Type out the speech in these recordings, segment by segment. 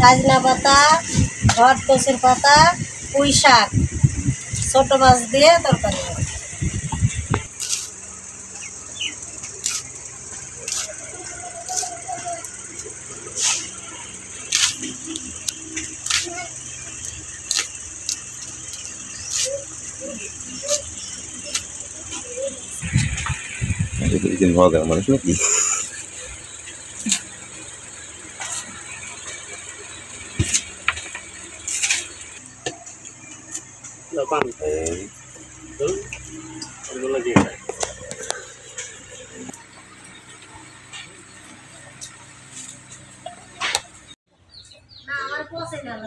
সাজনা পাতা, ঘট কচুর পাতা, পুঁই শাক, ছোট মাছ দিয়ে তরকারি হবে। Itu izin keluarga mana sih lagi? Lapan. Tuh, ada lagi. Nah, আমার পৌঁছে গেল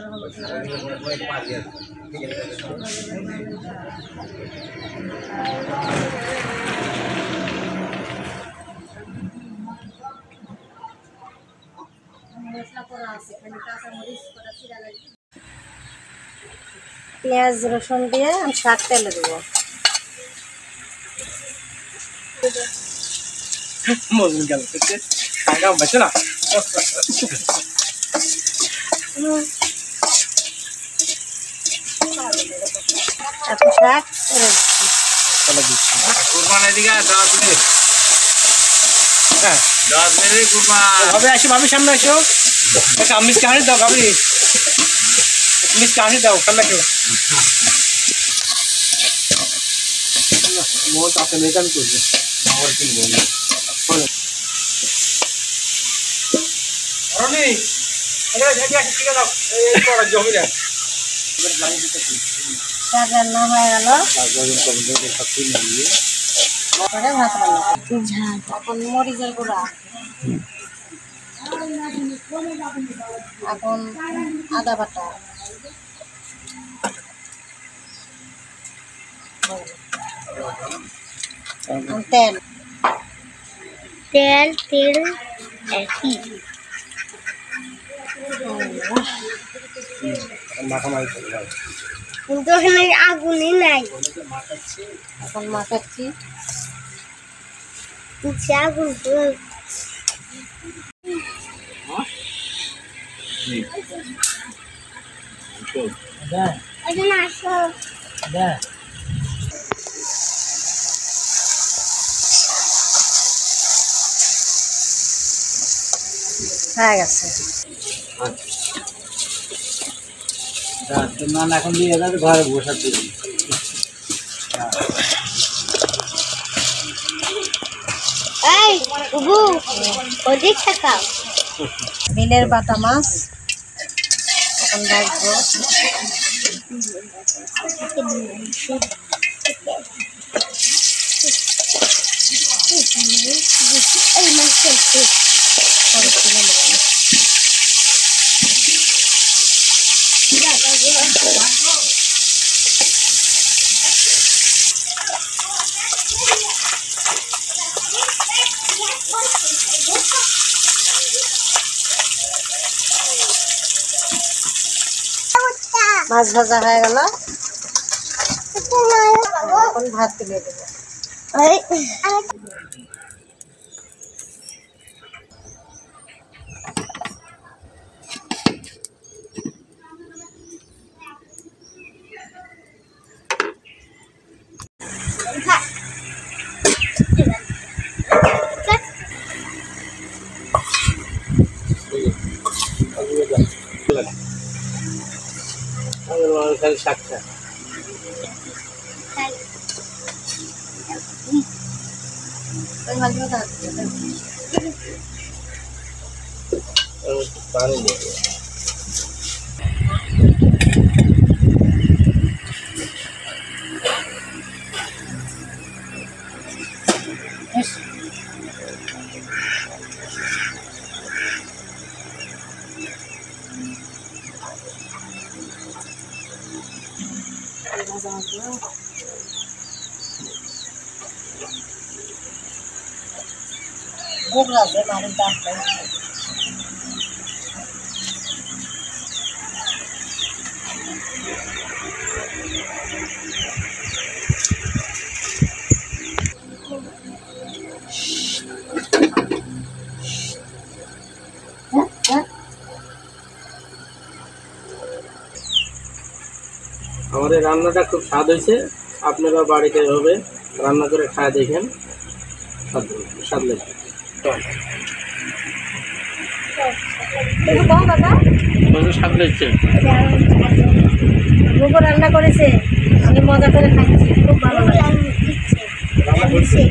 পেঁয়াজ রসুন দিয়ে আমি শাক তেলে দেবো। মজুর গেল টাকা বাঁচে না। এত শাক কুরবান এদিকে 10 মিনিট। হ্যাঁ 10 মিনিট কুরবান ভাবে আসো, ভাবি সামনে আসো। একটা আমিষ কাহানি দাও ভাবি, আমিষ কাহানি দাও সামনে আসো। মোট আপনি মেকান করবে আমার কি বলবো রনি, এটা ঝাঁকি আসে ঠিক দাও। এই পড়া জমি দেন শাক রান্না হয়ে গেল। পরে ভাত রান্না ঝাল, এখন মরিচের গুঁড়া, এখন আদা বাটা, তেল তেল তেল একই মাখামাখি কিন্তু ওখানে আগুনই নাই। এখন মাখাচ্ছি। আগুন আসো হয়ে গেছে। না এখন দিয়ে ঘরে বসাতে এই বুবু ওদিক তাকাও। বিলের বাটা মাছ এখন ভাজবো। এই মাছ মাছ ভাজা হয়ে গেল, এখন ভাত তুলে দেবো। শাকটা পানি দিয়ে ভোগ লাগবে মারের দাম আমাদের রান্নাটা খুব স্বাদ হয়েছে। আপনারা বাড়িতে এভাবে রান্না করে খায় দেখেন, স্বাদ লাগবে। একটু কম বাবা, স্বাদ লাগছে। বুবু রান্না করেছে, আমি মজা করে খাচ্ছি, খুব ভালো লাগে। ইচ্ছে